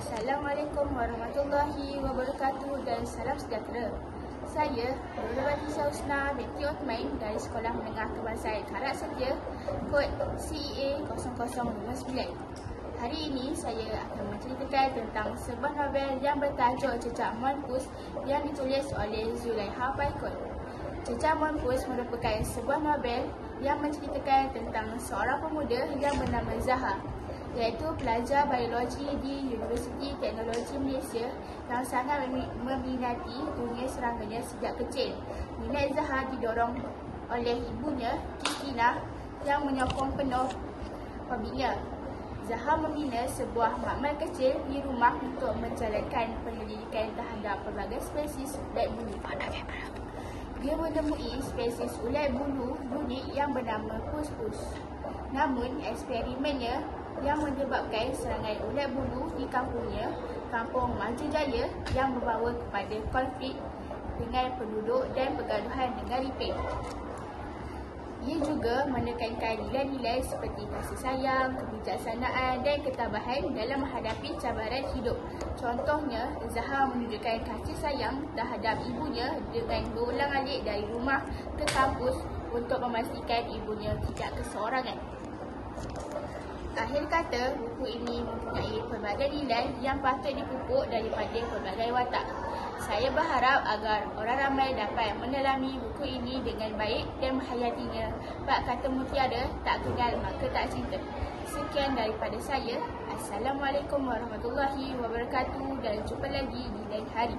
Assalamualaikum warahmatullahi wabarakatuh dan salam sejahtera. Saya Nurul Batisa Husna binti Othman dari Sekolah Menengah Kebangsaan Karak Setia, kod CEA 0059. Hari ini saya akan menceritakan tentang sebuah novel yang bertajuk Cecak Monpus yang ditulis oleh Zulaiha Paikut. Cecak Monpus merupakan sebuah novel yang menceritakan tentang seorang pemuda yang bernama Zaha, iaitu pelajar biologi di Universiti Teknologi Malaysia yang sangat meminati dunia serangannya sejak kecil. Minat Zaha didorong oleh ibunya, Kikina, yang menyokong penuh hobinya. Zaha membina sebuah makmal kecil di rumah untuk menjalankan penyelidikan terhadap pelbagai spesies ulat bulu. Dia menemui spesies ulat bulu unik yang bernama Pus-Pus. Namun, eksperimennya yang menyebabkan serangan ulat bulu di kampungnya, Kampung Maju Jaya, yang membawa kepada konflik dengan penduduk dan pergaduhan dengan Iping. Ia juga menekankan nilai-nilai seperti kasih sayang, kebijaksanaan dan ketabahan dalam menghadapi cabaran hidup. Contohnya, Zaha menunjukkan kasih sayang terhadap ibunya dengan berulang-alik dari rumah ke kampus untuk memastikan ibunya tidak keseorangan. Akhir kata, buku ini mempunyai pelbagai nilai yang patut dipupuk daripada pelbagai watak. Saya berharap agar orang ramai dapat menelami buku ini dengan baik dan menghayatinya. Bab kata mutiara, tak kenal maka tak cinta. Sekian daripada saya. Assalamualaikum warahmatullahi wabarakatuh dan jumpa lagi di lain hari.